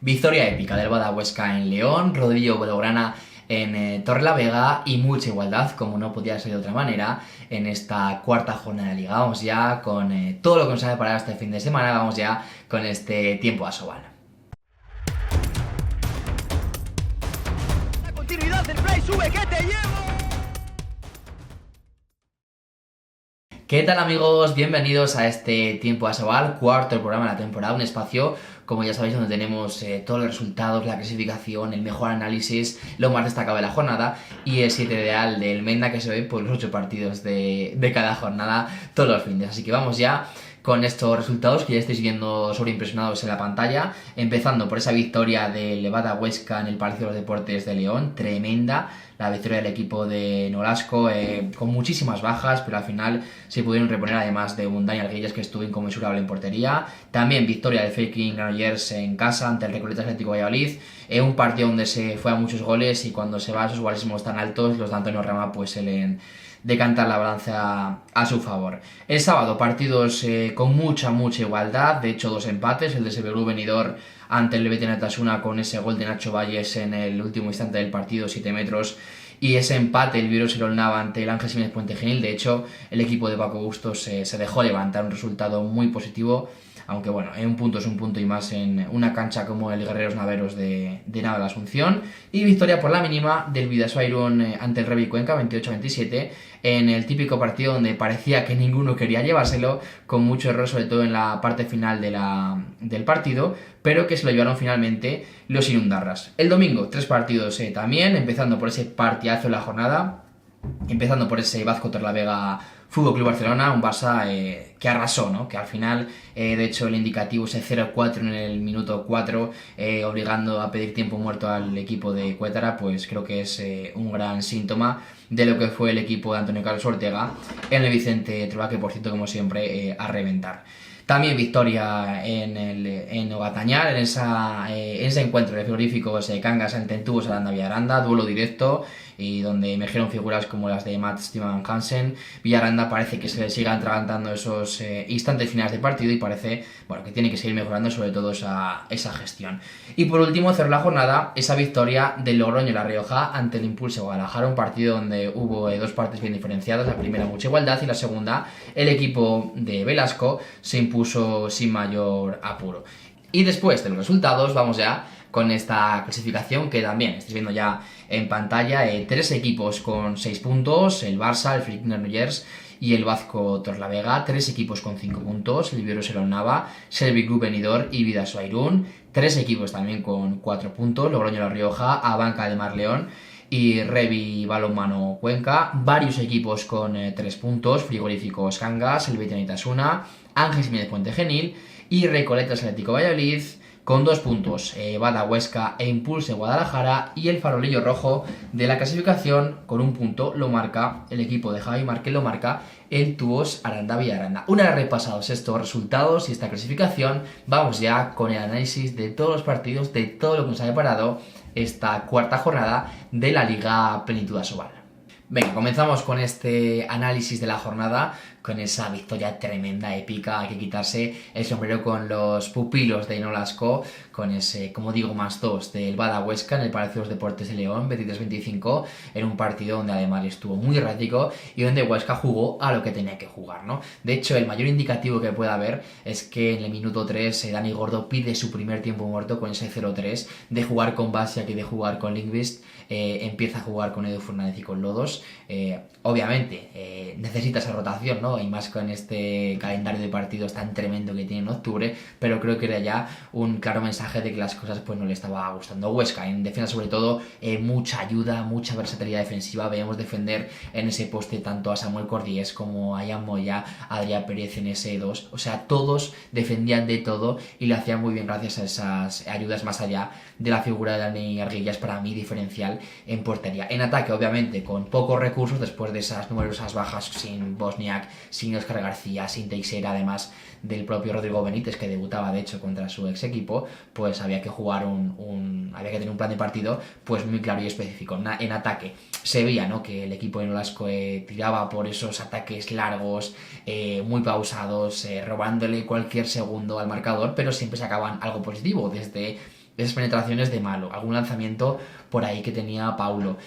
Victoria épica del Bada Huesca en León, Rodrigo Blaugrana en Torrelavega y mucha igualdad, como no podía ser de otra manera, en esta cuarta jornada de Liga. Vamos ya con todo lo que nos ha preparado este fin de semana, vamos ya con este tiempo Asobal. La continuidad del play, sube que te llevo. ¿Qué tal amigos? Bienvenidos a este Tiempo Asobal, cuarto programa de la temporada, un espacio, como ya sabéis, donde tenemos todos los resultados, la clasificación, el mejor análisis, lo más destacado de la jornada y el 7 ideal del Menda que se ve por los 8 partidos de cada jornada todos los fines. Así que vamos ya con estos resultados que ya estáis viendo sobreimpresionados en la pantalla, empezando por esa victoria del Bada Huesca en el Palacio de los Deportes de León, tremenda la victoria del equipo de Nolasco, con muchísimas bajas, pero al final se pudieron reponer, además de un Dani Arguelles que estuvo inconmensurable en portería. También victoria del Faking Granollers en casa ante el Recoleta Atlético Valladolid, un partido donde se fue a muchos goles y cuando se va a esos golismos tan altos, los de Antonio Rama pues suelen decantar la balanza a su favor. El sábado, partidos con mucha igualdad, de hecho 2 empates, el de Severú Benidorm ante el Beten Altasuna con ese gol de Nacho Valles en el último instante del partido, 7 metros, y ese empate, el Viero Serolnava ante el Ángel Jiménez Puente Genil. De hecho, el equipo de Paco Bustos se dejó levantar, un resultado muy positivo, aunque bueno, un punto es un punto y más en una cancha como el Guerreros Naveros de Nava de la Asunción. Y victoria por la mínima del Bidasoa Irún ante el Revi Cuenca, 28-27, en el típico partido donde parecía que ninguno quería llevárselo, con mucho error sobre todo en la parte final del partido, pero que se lo llevaron finalmente los Inundarras. El domingo, 3 partidos también, empezando por ese partidazo en la jornada, empezando por ese Vazco Torlavega Fútbol Club Barcelona, un Barça que arrasó, ¿no? Que al final, de hecho, el indicativo ese 0-4 en el minuto 4, obligando a pedir tiempo muerto al equipo de Cuétara, pues creo que es un gran síntoma de lo que fue el equipo de Antonio Carlos Ortega en el Vicente Trueba, que por cierto, como siempre, a reventar. También victoria en Ogatañar, en ese encuentro de frigoríficos Cangas ante Entubos Aranda Villaranda, duelo directo, y donde emergieron figuras como las de Matt Steven Hansen. Villaranda parece que se le siga atragantando esos instantes finales de partido y parece que tiene que seguir mejorando sobre todo esa gestión. Y por último, cerró la jornada esa victoria del Logroño La Rioja ante el Impulso Guadalajara, un partido donde hubo 2 partes bien diferenciadas, la primera mucha igualdad y la segunda el equipo de Velasco se impuso sin mayor apuro. Y después de los resultados vamos ya con esta clasificación que también estáis viendo ya en pantalla, 3 equipos con 6 puntos, el Barça, el Faking Granollers y el Vazco Torlavega, 3 equipos con 5 puntos, el Viero Serolnava, Selvi Club Benidorm y Bidasoa Irún, 3 equipos también con 4 puntos, Logroño La Rioja, Abanca de Mar León y Revi Balonmano Cuenca, varios equipos con 3 puntos, Frigoríficos Cangas, el Beten Altasuna, Ángel Jiménez Puente Genil y Recoletas Atlético Valladolid, con 2 puntos, Bada Huesca e Impulse Guadalajara, y el farolillo rojo de la clasificación con 1 punto lo marca el equipo de Javi Márquez, lo marca el Tubos Aranda Villaranda. Una vez repasados estos resultados y esta clasificación, vamos ya con el análisis de todos los partidos, de todo lo que nos ha preparado esta cuarta jornada de la Liga Plenitud Asobal. Venga, comenzamos con este análisis de la jornada, con esa victoria tremenda, épica. Hay que quitarse el sombrero con los pupilos de Nolasco, con ese, como digo, +2 del Bada Huesca en el Palacio de los Deportes de León, 23-25, en un partido donde además estuvo muy errático y donde Huesca jugó a lo que tenía que jugar, ¿no? De hecho, el mayor indicativo que puede haber es que en el minuto 3 Dani Gordo pide su primer tiempo muerto con ese 0-3, de jugar con Basiak y de jugar con Lindqvist, empieza a jugar con Edu Fernández y con Lodos. Obviamente necesita esa rotación, ¿no? Y más con este calendario de partidos tan tremendo que tiene en octubre, pero creo que era ya un claro mensaje de que las cosas pues no le estaba gustando Huesca. En defensa sobre todo, mucha ayuda, mucha versatilidad defensiva. Veíamos defender en ese poste tanto a Samuel Cordíez como a Ian Moya, a Adrián Pérez en ese 2, o sea, todos defendían de todo y lo hacían muy bien gracias a esas ayudas, más allá de la figura de Dani Arguillas, para mí diferencial en portería. En ataque, obviamente, con pocos recursos, después de esas numerosas bajas sin Bosniak, sin Óscar García, sin Teixeira, además del propio Rodrigo Benítez, que debutaba de hecho contra su ex equipo, pues había que jugar había que tener un plan de partido pues muy claro y específico. En ataque se veía, ¿no?, que el equipo de Nolasco tiraba por esos ataques largos, muy pausados, robándole cualquier segundo al marcador, pero siempre sacaban algo positivo, desde esas penetraciones de Malo, algún lanzamiento por ahí que tenía Paulo,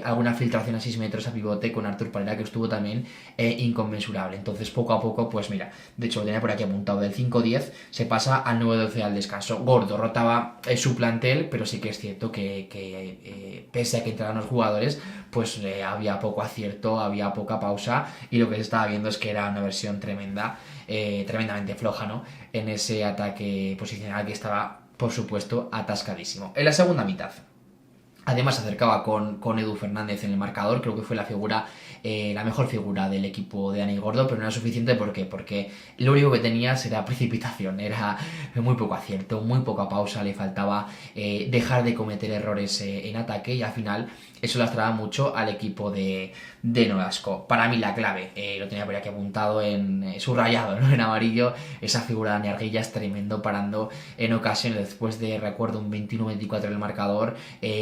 alguna filtración a 6 metros a pivote con Artur Parera que estuvo también inconmensurable. Entonces poco a poco, pues mira, de hecho lo tenía por aquí apuntado, del 5-10 se pasa al 9-12 al descanso. Gordo rotaba su plantel, pero sí que es cierto que pese a que entraran los jugadores, pues había poco acierto, había poca pausa, y lo que se estaba viendo es que era una versión tremenda, tremendamente floja, ¿no? En ese ataque posicional que estaba, por supuesto, atascadísimo. En la segunda mitad, además se acercaba con Edu Fernández en el marcador, creo que fue la mejor figura del equipo de Dani Gordo, pero no era suficiente. ¿Por qué? Porque lo único que tenía era precipitación, era muy poco acierto, muy poca pausa, le faltaba dejar de cometer errores en ataque, y al final eso lastraba mucho al equipo de Nolasco. Para mí la clave, lo tenía por aquí apuntado subrayado, ¿no? En amarillo, esa figura de Dani Arguillas, tremendo, parando en ocasiones después de, recuerdo, un 21-24 en el marcador,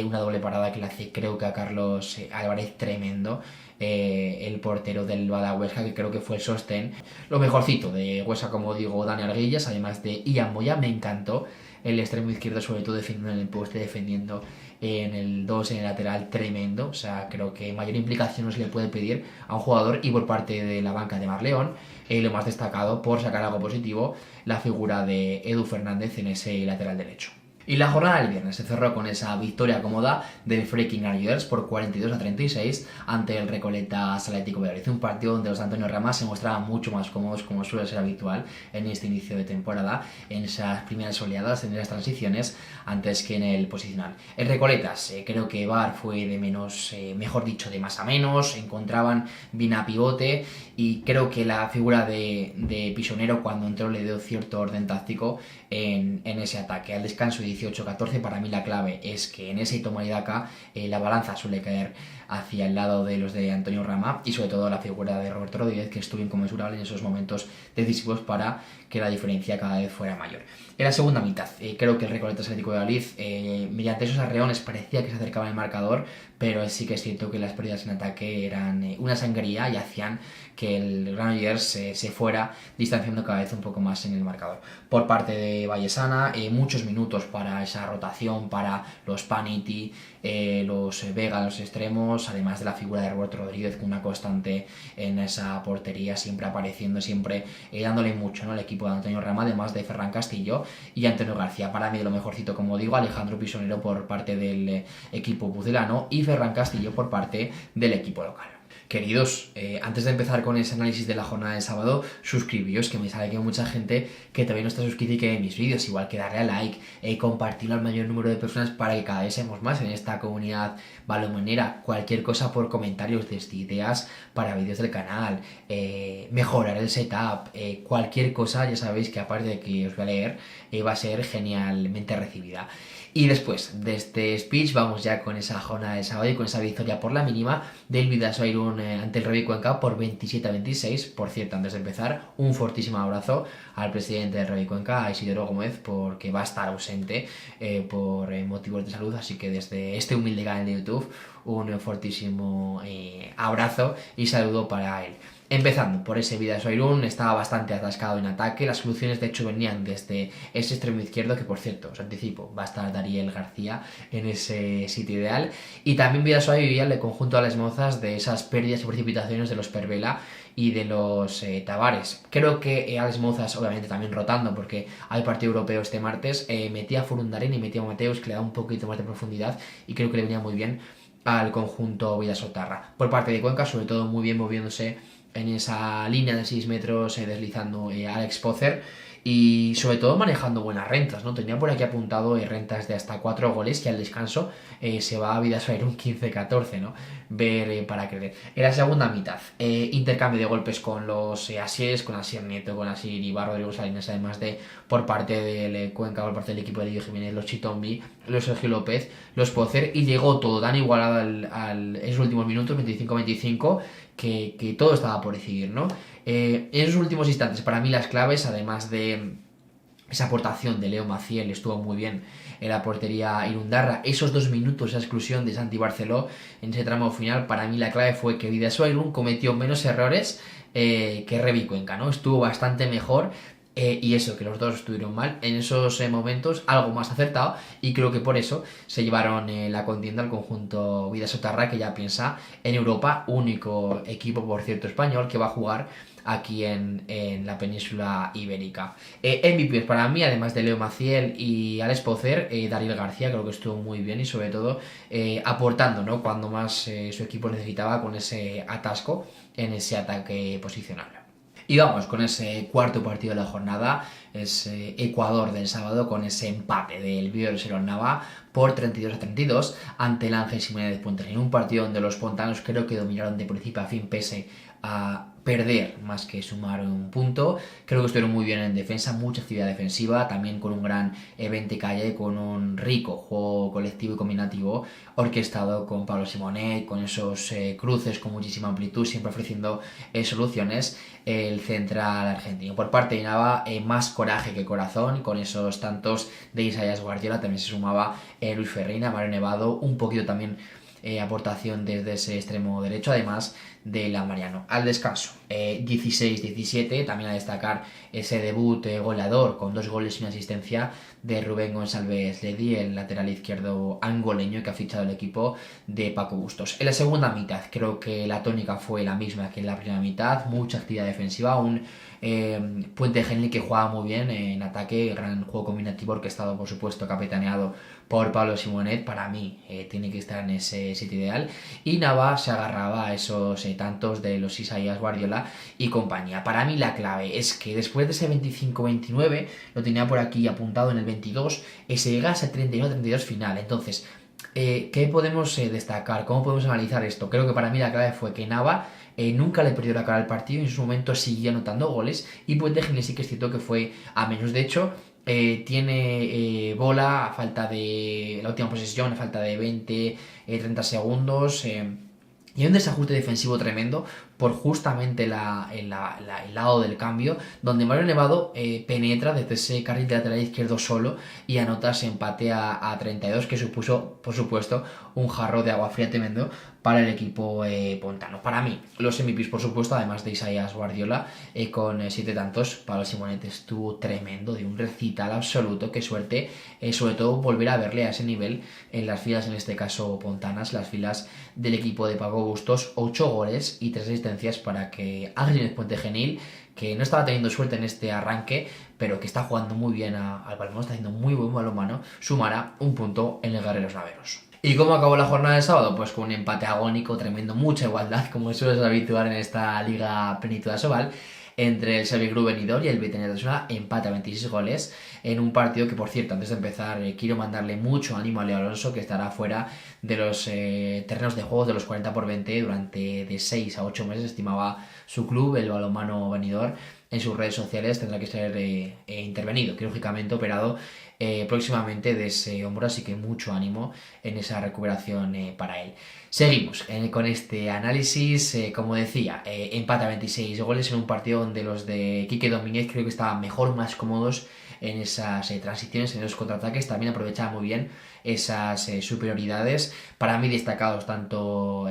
una doble parada que le hace, creo que a Carlos Álvarez, tremendo. El portero del Bada Huesca, que creo que fue el sostén. Lo mejorcito de Huesca, como digo, Dani Arguillas, además de Ian Moya, me encantó el extremo izquierdo, sobre todo defendiendo en el poste, defendiendo en el 2, en el lateral, tremendo. O sea, creo que mayor implicación no se le puede pedir a un jugador. Y por parte de la banca de Marleón, lo más destacado, por sacar algo positivo, la figura de Edu Fernández en ese lateral derecho. Y la jornada del viernes se cerró con esa victoria cómoda del Freaking Arguers por 42-36 ante el Recoletas Atlético de Valladolid. Un partido donde los de Antonio Rama se mostraban mucho más cómodos, como suele ser habitual en este inicio de temporada, en esas primeras oleadas, en esas transiciones, antes que en el posicional. El Recoletas, creo que Bar fue de menos, mejor dicho, de más a menos, encontraban bien a pivote, y creo que la figura de Pisonero, cuando entró, le dio cierto orden táctico en ese ataque. Al descanso 18-14, para mí la clave es que en ese toma y daca la balanza suele caer hacia el lado de los de Antonio Rama, y sobre todo la figura de Roberto Rodríguez, que estuvo inconmensurable en esos momentos decisivos para que la diferencia cada vez fuera mayor. En la segunda mitad, creo que el Recoletas Atlético de Valladolid, mediante esos arreones, parecía que se acercaba al marcador, pero sí que es cierto que las pérdidas en ataque eran una sangría y hacían que el Granollers se fuera distanciando cada vez un poco más en el marcador. Por parte de Vallesana, muchos minutos para esa rotación, para los Paniti, los Vega, los extremos, además de la figura de Roberto Rodríguez, con una constante en esa portería, siempre apareciendo, siempre dándole mucho, ¿no?, al equipo de Antonio Rama, además de Ferran Castillo y Antonio García. Para mí, de lo mejorcito, como digo, Alejandro Pisonero por parte del equipo pucelano y Ferran Castillo por parte del equipo local. Queridos, antes de empezar con ese análisis de la jornada de sábado, suscribíos, que me sale que hay mucha gente que todavía no está suscrita y que ve mis vídeos. Igual que darle a like, compartirlo al mayor número de personas para que cada vez seamos más en esta comunidad balonmanera. Cualquier cosa por comentarios, desde ideas para vídeos del canal, mejorar el setup, cualquier cosa, ya sabéis que aparte de que os voy a leer, va a ser genialmente recibida. Y después de este speech vamos ya con esa jornada de sábado y con esa victoria por la mínima del Vidasoa Irún ante el Revi Cuenca por 27-26. Por cierto, antes de empezar, un fortísimo abrazo al presidente del Revi Cuenca, a Isidoro Gómez, porque va a estar ausente por motivos de salud, así que desde este humilde canal de YouTube, un fortísimo abrazo y saludo para él. Empezando por ese Vidasoa Irún, estaba bastante atascado en ataque. Las soluciones de hecho venían desde ese extremo izquierdo, que por cierto, os anticipo, va a estar Dariel García en ese sitio ideal. Y también Vidasoa vivía el conjunto a las mozas de esas pérdidas y precipitaciones de los Pervela y de los Tavares. Creo que Alex Mozas, obviamente también rotando porque hay partido europeo este martes, metía a Furundaren y metía a Mateus, que le da un poquito más de profundidad, y creo que le venía muy bien al conjunto Vidasotarra. Por parte de Cuenca, sobre todo muy bien moviéndose en esa línea de 6 metros, deslizando Alex Pozer, y sobre todo manejando buenas rentas, ¿no? Tenía por aquí apuntado rentas de hasta 4 goles, que al descanso se va a Vidasoa un 15-14, ¿no? Ver para creer. En la segunda mitad, intercambio de golpes con los Asiers, con Asier Nieto, con Asier Ibarro, Rodrigo Salinas, además de por parte del Cuenca, por parte del equipo de Diego Jiménez, los Chitombi, los Sergio López, los Pozer, y llegó todo tan igualado en esos últimos minutos, 25-25, que todo estaba por decidir, ¿no? En esos últimos instantes, para mí las claves, además de esa aportación de Leo Maciel, estuvo muy bien en la portería Irundarra. Esos 2 minutos, esa exclusión de Santi Barceló en ese tramo final, para mí la clave fue que Vidasoa Irún cometió menos errores que Revi Cuenca, ¿no? Estuvo bastante mejor y eso, que los dos estuvieron mal en esos momentos, algo más acertado, y creo que por eso se llevaron la contienda al conjunto Vidasotarra, que ya piensa en Europa, único equipo, por cierto, español que va a jugar aquí en la península ibérica. MVPs para mí, además de Leo Maciel y Alex Pocer, Daryl García creo que estuvo muy bien y sobre todo aportando, ¿no?, cuando más su equipo necesitaba, con ese atasco en ese ataque posicional. Y vamos con ese cuarto partido de la jornada, ese Ecuador del sábado, con ese empate del Vídeo Nava por 32-32 ante el Ángel Jiménez Puentes, en un partido donde los pontanos creo que dominaron de principio a fin, pese a perder más que sumar un punto. Creo que estuvieron muy bien en defensa, mucha actividad defensiva, también con un gran evento calle, con un rico juego colectivo y combinativo orquestado con Pablo Simonet, con esos cruces con muchísima amplitud, siempre ofreciendo soluciones, el central argentino. Por parte de Nava, más coraje que corazón, con esos tantos de Isaías Guardiola, también se sumaba Luis Ferreira, Mario Nevado, un poquito también aportación desde ese extremo derecho, además de la Mariano. Al descanso, 16-17, también a destacar ese debut goleador con 2 goles y una asistencia de Rubén González Ledi, el lateral izquierdo angoleño que ha fichado el equipo de Paco Bustos. En la segunda mitad creo que la tónica fue la misma que en la primera mitad, mucha actividad defensiva, un Puente Genil que jugaba muy bien en ataque, gran juego combinativo orquestado, por supuesto, capitaneado por Pablo Simonet. Para mí tiene que estar en ese sitio ideal, y Nava se agarraba a esos tantos de los Isaías Guardiola y compañía. Para mí la clave es que después de ese 25-29, lo tenía por aquí apuntado en el 22, se llega a ese 31-32 final. Entonces, ¿qué podemos destacar? ¿Cómo podemos analizar esto? Creo que para mí la clave fue que Nava nunca le perdió la cara al partido y en su momento siguió anotando goles, y Puente Genil sí que es cierto que fue a menos. De hecho, tiene bola a falta de la última posesión, a falta de 20-30 segundos, y un desajuste defensivo tremendo por justamente el lado del cambio, donde Mario Nevado penetra desde ese carril de lateral izquierdo solo y anota ese empate a 32, que supuso, por supuesto, un jarro de agua fría tremendo para el equipo pontano. Para mí, los MVPs, por supuesto, además de Isaías Guardiola, con 7 tantos, Pablo Simonet estuvo tremendo, de un recital absoluto. Qué suerte, sobre todo, volver a verle a ese nivel en las filas, en este caso pontanas, las filas del equipo de Paco Bustos. 8 goles y 3 asistencias para que Ángel Puente Genil, que no estaba teniendo suerte en este arranque, pero que está jugando muy bien al balonmano, está haciendo muy buen balonmano, sumara un punto en el Guerreros Naveros. ¿Y cómo acabó la jornada de sábado? Pues con un empate agónico tremendo, mucha igualdad, como suele ser habitual en esta Liga Plenitud Asobal, entre el Xavi Gru Benidorm y el Betenet Osasuna, empate a 26 goles, en un partido que, por cierto, antes de empezar, quiero mandarle mucho ánimo a Leo Alonso, que estará fuera de los terrenos de juegos de los 40x20 durante de 6 a 8 meses, estimaba su club, el balonmano Benidorm. En sus redes sociales tendrá que ser intervenido, quirúrgicamente operado próximamente de ese hombro, así que mucho ánimo en esa recuperación para él. Seguimos con este análisis. Como decía, empate a 26 goles en un partido donde los de Quique Domínguez creo que estaban mejor, más cómodos en esas transiciones, en esos contraataques. También aprovechaba muy bien esas superioridades. Para mí destacados tanto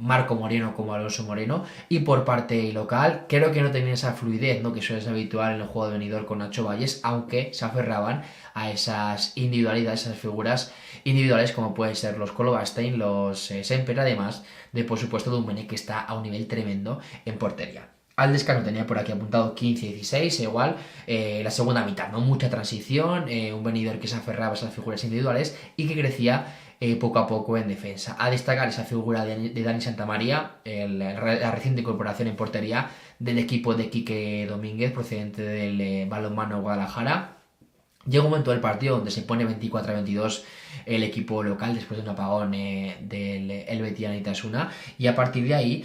Marco Moreno como Alonso Moreno. Y por parte local, creo que no tenían esa fluidez, ¿no?, que suele ser habitual en el juego de Benidorm con Nacho Valles, aunque se aferraban a esas individualidades, esas figuras individuales como pueden ser los Colo Bastein, los Semper, además de, por supuesto, Domenech, que está a un nivel tremendo en portería. Al descanso tenía por aquí apuntado 15-16, igual la segunda mitad, ¿no? Mucha transición, un Benidorm que se aferraba a esas figuras individuales y que crecía poco a poco en defensa. A destacar esa figura de Dani Santamaría, la reciente incorporación en portería del equipo de Quique Domínguez, procedente del balonmano Guadalajara. Llega un momento del partido donde se pone 24-22 el equipo local después de un apagón del Helvetia Nitasuna, y a partir de ahí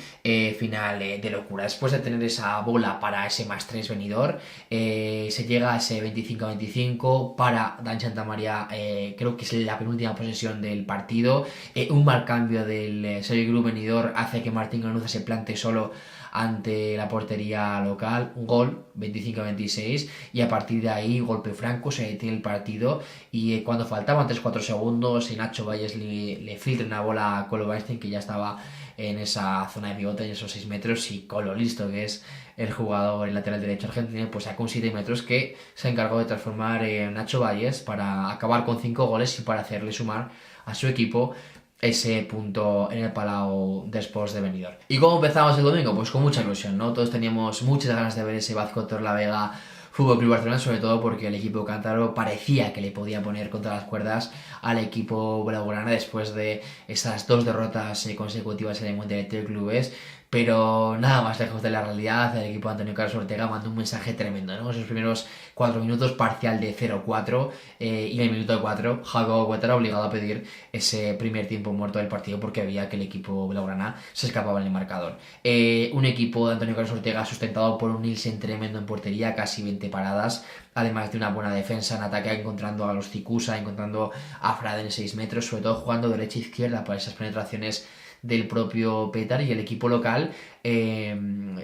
final de locura. Después de tener esa bola para ese +3 Benidorm, se llega a ese 25-25 para Dani Santamaría, creo que es la penúltima posesión del partido. Un mal cambio del Xavi Gru Benidorm hace que Martín Ganuza se plante solo ante la portería local, un gol, 25-26, y a partir de ahí, golpe franco, se detiene el partido, y cuando faltaban 3-4 segundos, Nacho Valles le filtra una bola a Kolo Weinstein, que ya estaba en esa zona de pivote, en esos 6 metros, y con lo listo que es el jugador, el lateral derecho argentino, pues sacó un 7 metros que se encargó de transformar en Nacho Valles para acabar con 5 goles y para hacerle sumar a su equipo ese punto en el Palau después de Benidorm. ¿Y cómo empezamos el domingo? Pues con mucha ilusión, ¿no? Todos teníamos muchas ganas de ver ese Vázquez Torlavega Fútbol Club Barcelona, sobre todo porque el equipo cántabro parecía que le podía poner contra las cuerdas al equipo blaugrana después de esas 2 derrotas consecutivas en el Mundial de Clubes. Pero nada más lejos de la realidad, el equipo de Antonio Carlos Ortega mandó un mensaje tremendo, ¿no? Esos primeros 4 minutos, parcial de 0-4, y en el minuto 4, Jacobo Huerta obligado a pedir ese primer tiempo muerto del partido porque veía que el equipo blaugrana se escapaba en el marcador. Un equipo de Antonio Carlos Ortega sustentado por un Nielsen tremendo en portería, casi 20 paradas, además de una buena defensa en ataque, encontrando a los Cicusa, encontrando a Frade en 6 metros, sobre todo jugando derecha-izquierda para esas penetraciones del propio Petar, y el equipo local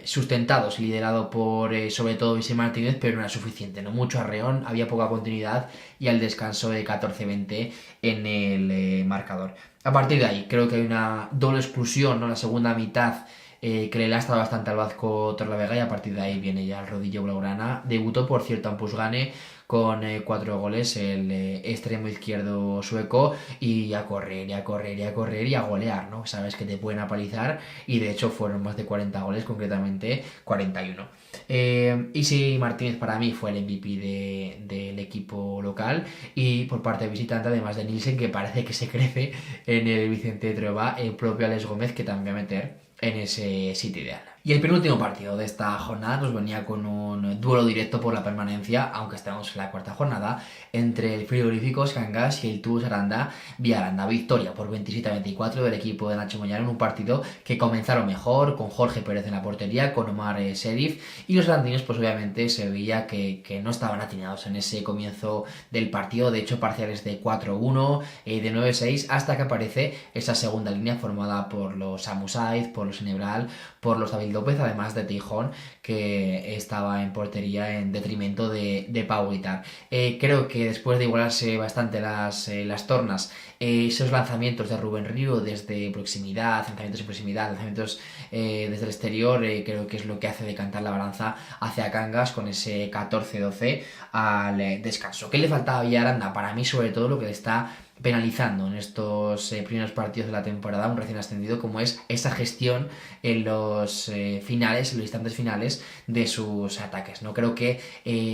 sustentados y liderado por sobre todo Vicente Martínez, pero no era suficiente, no mucho arreón, había poca continuidad y al descanso de 14-20 en el marcador. A partir de ahí creo que hay una doble expulsión, ¿no? La segunda mitad que le lastra bastante al Vázquez Torlavega, y a partir de ahí viene ya el rodillo blaugrana. Debutó, por cierto, en Pusgane con 4 goles el extremo izquierdo sueco, y a correr, y a correr, y a correr, y a golear, ¿no? Sabes que te pueden apalizar, y de hecho fueron más de 40 goles, concretamente 41. Y sí, Martínez para mí fue el MVP del equipo local, y por parte de visitante, además de Nielsen, que parece que se crece en el Vicente Trueba, el propio Alex Gómez, que también va a meter en ese sitio ideal. Y el penúltimo partido de esta jornada nos venía con un duelo directo por la permanencia, aunque estamos en la 4ª jornada, entre el Frigoríficos Cangas y el Tubos Aranda Villaranda. Victoria por 27-24 del equipo de Nacho Moyano en un partido que comenzaron mejor, con Jorge Pérez en la portería, con Omar Serif, y los arandinos pues obviamente se veía que no estaban atinados en ese comienzo del partido, de hecho parciales de 4-1, de 9-6, hasta que aparece esa segunda línea formada por los Samu Saiz, por los Enebral, por los David López, además de Tijón, que estaba en portería en detrimento de Pau Guitar. Creo que después de igualarse bastante las tornas, esos lanzamientos de Rubén Río desde proximidad, lanzamientos en proximidad, lanzamientos desde el exterior, creo que es lo que hace decantar la balanza hacia Cangas con ese 14-12 al descanso. ¿Qué le faltaba a Villaranda? Para mí, sobre todo, lo que le está penalizando en estos primeros partidos de la temporada un recién ascendido, como es esa gestión en los finales, en los instantes finales de sus ataques, ¿no? Creo que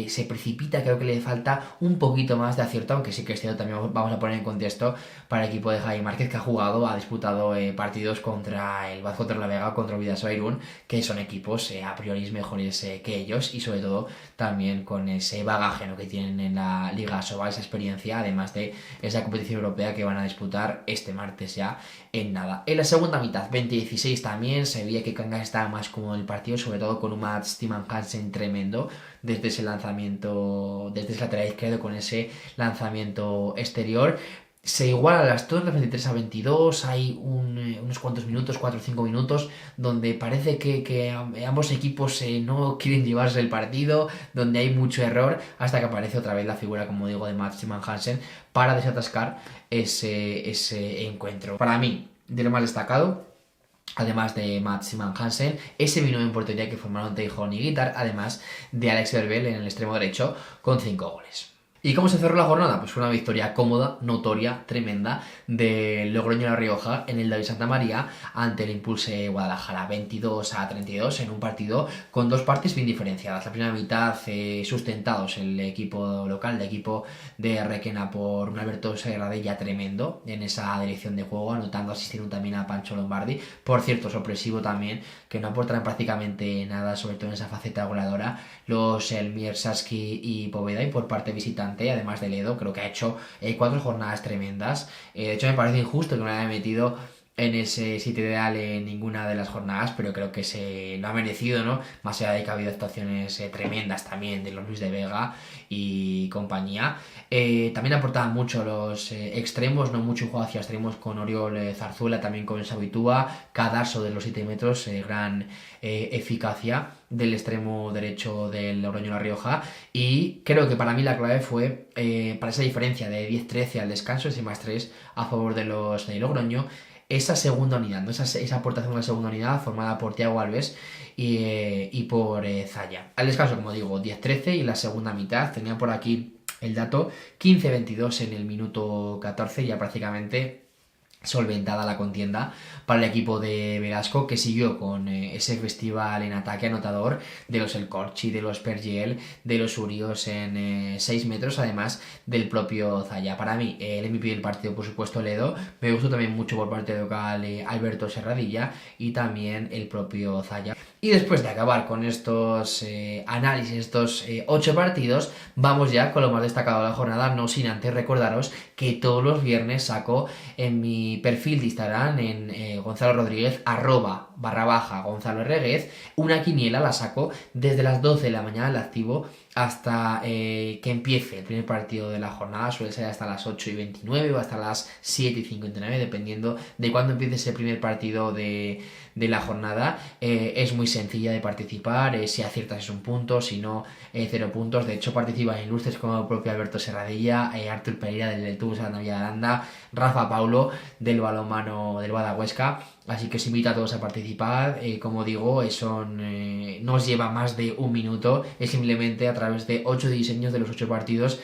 se precipita, creo que le falta un poquito más de acierto, aunque sí que este año también vamos a poner en contexto para el equipo de Javi Márquez, que ha disputado partidos contra el Vázquez Torlavega, contra el Vidasoa Irún, que son equipos a priori mejores que ellos, y sobre todo también con ese bagaje, ¿no?, que tienen en la Liga Sobal, esa experiencia, además de esa competición europea que van a disputar este martes ya en nada. En la segunda mitad, 20-16, también se veía que Cangas estaba más cómodo en el partido, sobre todo con un Mats Timan Hansen tremendo desde ese lanzamiento, desde ese lateral izquierdo, con ese lanzamiento exterior. Se igualan las tornas 23-22, hay unos cuantos minutos, 4 o 5 minutos, donde parece que ambos equipos no quieren llevarse el partido, donde hay mucho error, hasta que aparece otra vez la figura, como digo, de Mats Timan Hansen para desatascar ese encuentro. Para mí, de lo más destacado, además de Mats Timan Hansen, ese vino en portería que formaron Teijon y Guitar, además de Alex Verbel en el extremo derecho con 5 goles. ¿Y cómo se cerró la jornada? Pues fue una victoria cómoda, notoria, tremenda de Logroño La Rioja en el David Santa María ante el Impulse Guadalajara, 22-32, en un partido con 2 partes bien diferenciadas. La primera mitad sustentados el equipo local, el equipo de Requena, por un Alberto Sagradella tremendo en esa dirección de juego, anotando, asistiendo también a Pancho Lombardi. Por cierto, sorpresivo también, que no aportan prácticamente nada, sobre todo en esa faceta goleadora, los Elmier Saski y Poveda, y por parte visitante, además de Ledo, creo que ha hecho 4 jornadas tremendas. De hecho, me parece injusto que no le haya metido en ese sitio ideal en ninguna de las jornadas, pero creo que se lo ha merecido, ¿no? Más allá de que ha habido actuaciones tremendas también de los Luis de Vega y compañía. También aportaban mucho los extremos, no mucho juego hacia extremos con Oriol Zarzuela, también con Sabitúa, Cadaso de los 7 metros, gran eficacia del extremo derecho del Logroño La Rioja. Y creo que para mí la clave fue para esa diferencia de 10-13 al descanso, ese +3 a favor de los de Logroño, esa segunda unidad, ¿no? esa aportación de la segunda unidad formada por Thiago Alves y por Zaya. Al descanso, como digo, 10-13 y la segunda mitad tenía por aquí el dato 15-22 en el minuto 14, ya prácticamente solventada la contienda para el equipo de Velasco, que siguió con ese festival en ataque anotador de los El Corchi, de los Pergiel, de los Urios en 6 metros, además del propio Zaya. Para mí, el MVP del partido, por supuesto, Ledo. Me gustó también mucho por parte de local Alberto Serradilla y también el propio Zaya. Y después de acabar con estos análisis, estos 8 partidos, vamos ya con lo más destacado de la jornada, no sin antes recordaros que todos los viernes saco en mi perfil de Instagram, en Gonzalo Rodríguez, @Gonzalo Reguez, una quiniela, la saco desde las 12 de la mañana, la activo hasta que empiece el primer partido de la jornada, suele ser hasta las 8:29 o hasta las 7:59, dependiendo de cuándo empiece ese primer partido de la jornada. Es muy sencilla de participar, si aciertas es un punto, si no 0 puntos. De hecho participan ilustres como el propio Alberto Serradilla, Artur Pereira del Tubos de la Navia de Aranda, Rafa Paulo del balonmano del Bada Huesca. Así que os invito a todos a participar. Como digo, no os lleva más de un minuto. Es simplemente a través de 8 diseños de los 8 partidos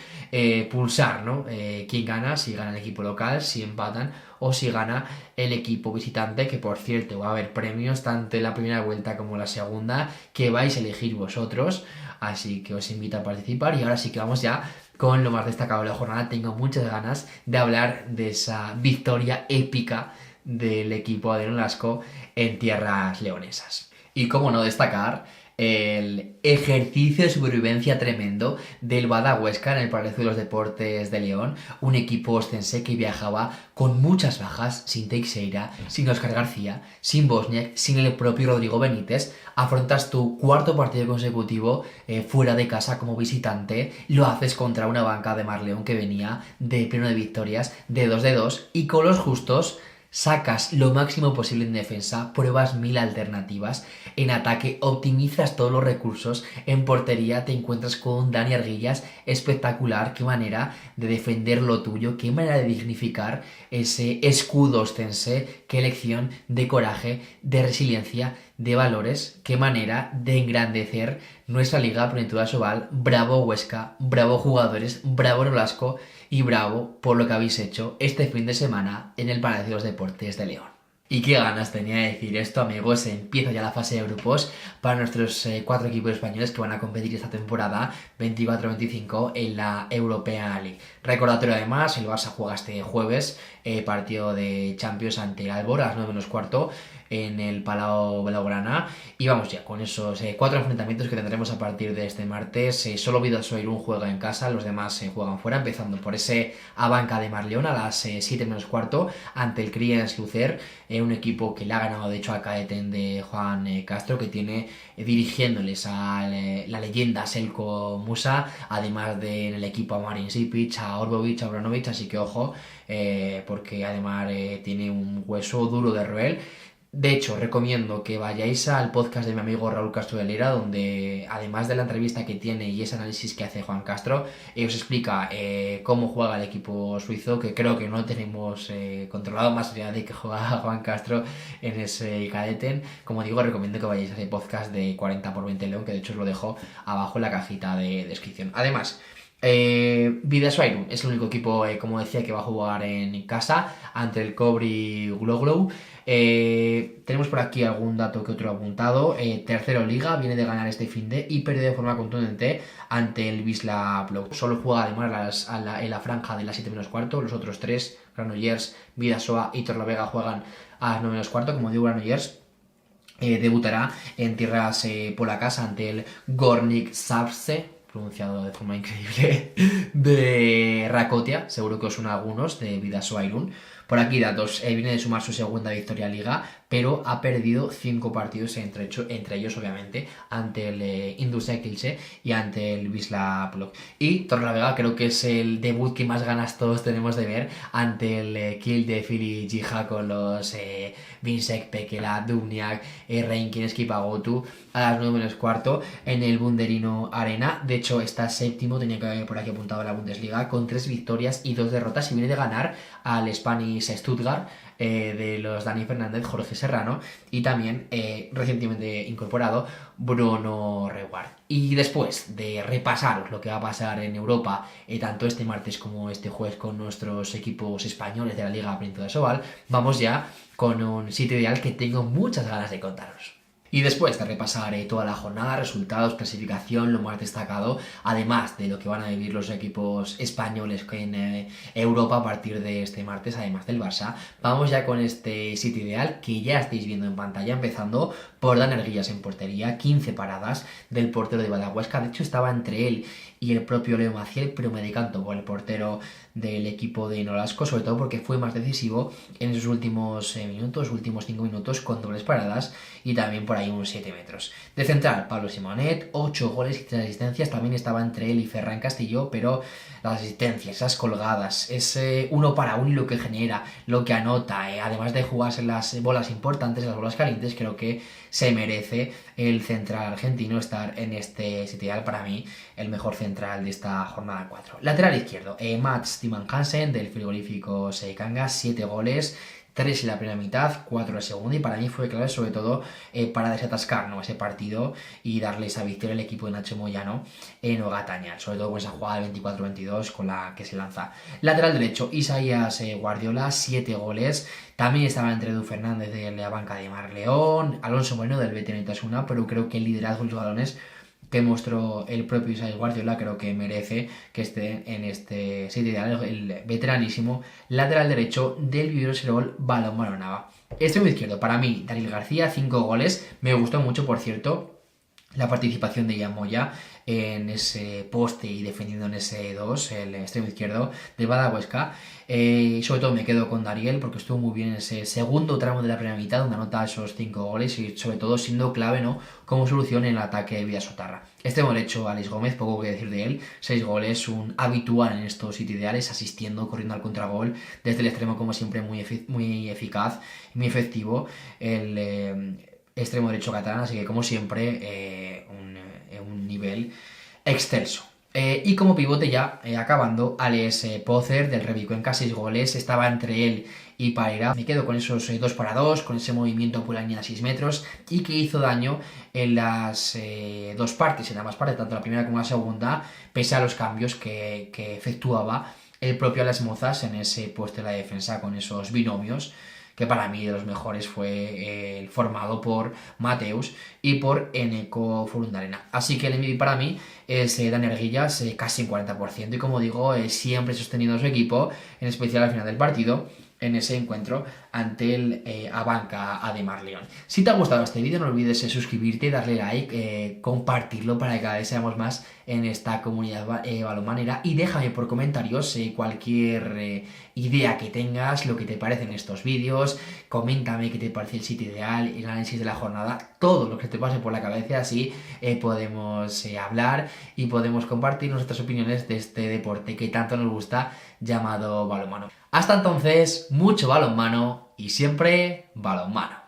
pulsar, ¿no? Quién gana, si gana el equipo local, si empatan o si gana el equipo visitante, que por cierto va a haber premios tanto en la primera vuelta como en la segunda que vais a elegir vosotros. Así que os invito a participar y ahora sí que vamos ya con lo más destacado de la jornada. Tengo muchas ganas de hablar de esa victoria épica del equipo de Nolasco en tierras leonesas. Y cómo no destacar el ejercicio de supervivencia tremendo del Bada Huesca en el Palacio de los Deportes de León, un equipo ostense que viajaba con muchas bajas, sin Teixeira, sin Óscar García, sin Bosniak, sin el propio Rodrigo Benítez. Afrontas tu cuarto partido consecutivo fuera de casa como visitante, lo haces contra una banca de Marleón que venía de pleno de victorias, de 2 y con los justos sacas lo máximo posible en defensa, pruebas 1000 alternativas, en ataque optimizas todos los recursos, en portería te encuentras con Dani Arguillas, espectacular, qué manera de defender lo tuyo, qué manera de dignificar ese escudo ostense, qué lección de coraje, de resiliencia, de valores, qué manera de engrandecer nuestra Liga Plenitud Asobal. Bravo Huesca, bravo jugadores, bravo Nolasco y bravo por lo que habéis hecho este fin de semana en el Palacio de los Deportes de León. Y qué ganas tenía de decir esto, amigos. Empieza ya la fase de grupos para nuestros 4 equipos españoles que van a competir esta temporada 24-25 en la European League. Recordatorio además, el Barça juega este jueves partido de Champions ante el Albor a las 9:15 en el Palau Blaugrana. Y vamos ya con esos 4 enfrentamientos que tendremos a partir de este martes. Solo Vidasoa Irún juega en casa, los demás juegan fuera, empezando por ese Abanca de Marleón a las 7:15 ante el Kriens Lucer, un equipo que le ha ganado de hecho a Caeten de Juan Castro, que tiene dirigiéndoles a la leyenda Selko Musa, además de en el equipo a Marin Sipic, a Orbovic, a Obranovic, así que ojo, porque además tiene un hueso duro de roer. De hecho, recomiendo que vayáis al podcast de mi amigo Raúl Castro de Lera, donde además de la entrevista que tiene y ese análisis que hace Juan Castro, os explica cómo juega el equipo suizo, que creo que no tenemos controlado, más allá de que juega Juan Castro en ese Cadeten. Como digo, recomiendo que vayáis a ese podcast de 40x20 León, que de hecho os lo dejo abajo en la cajita de descripción. Además, Vidasoa Irún es el único equipo, como decía, que va a jugar en casa ante el Cobri Gloglow. Tenemos por aquí algún dato que otro apuntado. Tercero Liga, viene de ganar este finde y perdió de forma contundente ante el Wisla Plock. Solo juega además en la franja de las 7:15. Los otros 3, Granollers, Vidasoa y Torlavega, juegan a las 9:15. Como digo, Granollers debutará en tierras polacas ante el Górnik Zabrze. pronunciado de forma increíble, de Rakotia, seguro que os suena a algunos, de Bidasoa Irún. Por aquí datos, viene de sumar su segunda victoria en Liga, pero ha perdido 5 partidos, entre ellos obviamente, ante el Indusek Kilse y ante el Wisla Plock. Y Torrelavega creo que es el debut que más ganas todos tenemos de ver ante el Kiel de Fili Jija con los Vinsek, Pekela, Dubniak, Reinkin, Skipagotu a las 9:15 en el Bunderino Arena. De hecho, está séptimo, tenía que haber por aquí apuntado a la Bundesliga, con 3 victorias y 2 derrotas y viene de ganar al Spanish Stuttgart de los Dani Fernández, Jorge Serrano y también recientemente incorporado Bruno Reward. Y después de repasar lo que va a pasar en Europa tanto este martes como este jueves con nuestros equipos españoles de la Liga Príncipe de Asobal, vamos ya con un sitio ideal que tengo muchas ganas de contaros. Y después de repasar toda la jornada, resultados, clasificación, lo más destacado, además de lo que van a vivir los equipos españoles en Europa a partir de este martes, además del Barça, vamos ya con este sitio ideal que ya estáis viendo en pantalla, empezando por Dan Erguillas en portería, 15 paradas del portero de Badahuesca. De hecho, estaba entre él y el propio Leo Maciel, pero me decanto por el portero del equipo de Nolasco, sobre todo porque fue más decisivo en esos últimos últimos 5 minutos con dobles paradas y también por ahí unos 7 metros. De central, Pablo Simonet, 8 goles y 3 asistencias, también estaba entre él y Ferran Castillo, pero las asistencias, esas colgadas, ese 1 para 1 y lo que genera, lo que anota, además de jugarse las bolas importantes, las bolas calientes, creo que se merece el central argentino estar en este sitio ideal, para mí el mejor central de esta jornada 4. Lateral izquierdo, Mats Timan Hansen del frigorífico Seikanga, 7 goles, 3 en la primera mitad, 4 en la segunda, y para mí fue clave sobre todo para desatascar, ¿no?, ese partido y darle esa victoria al equipo de Nacho Moyano en Ogatañal, sobre todo con esa jugada del 24-22 con la que se lanza. Lateral derecho, Isaías Guardiola, 7 goles, también estaba entre Edu Fernández de la banca de Marleón, Alonso Moreno del BT Nitasuna, pero creo que el liderazgo y los galones que mostró el propio Isaías Guardiola creo que merece que esté en este sitio ideal, el veteranísimo lateral derecho del Vivero Serol Balonmano Nava. Extremo izquierdo, para mí, Daryl García, 5 goles, me gustó mucho, por cierto, la participación de Yamoya en ese poste y defendiendo en ese 2, el extremo izquierdo de Badahuesca. Sobre todo me quedo con Dariel porque estuvo muy bien en ese segundo tramo de la primera mitad donde anota esos 5 goles y sobre todo siendo clave, ¿no?, como solución en el ataque de Vidasotarra. Extremo derecho, Alex Gómez, poco que decir de él, 6 goles, un habitual en estos sitios ideales, asistiendo, corriendo al contragol desde el extremo, como siempre, muy eficaz, muy efectivo el extremo derecho catalán, así que como siempre un nivel excelso. Y como pivote ya, acabando, Alex Pozer del Revi Cuenca, 6 goles, estaba entre él y Pareira. Me quedo con esos 2 para 2, con ese movimiento por la línea de 6 metros y que hizo daño en las dos partes, en ambas partes, tanto la primera como la segunda, pese a los cambios que efectuaba el propio Alex Mozas en ese puesto de la defensa con esos binomios, que para mí de los mejores fue el formado por Mateus y por Eneko Furundarena. Así que el MVP para mí es Dan Erguillas, casi un 40%, y como digo, siempre sostenido a su equipo, en especial al final del partido, en ese encuentro ante el Abanca Ademar León. Si te ha gustado este vídeo, no olvides suscribirte, darle like, compartirlo para que cada vez seamos más en esta comunidad balonmanera, y déjame por comentarios cualquier idea que tengas, lo que te parecen estos vídeos, coméntame qué te parece el sitio ideal, el análisis de la jornada, todo lo que te pase por la cabeza, así podemos hablar y podemos compartir nuestras opiniones de este deporte que tanto nos gusta, llamado balonmano. Hasta entonces, mucho balonmano y siempre balonmano.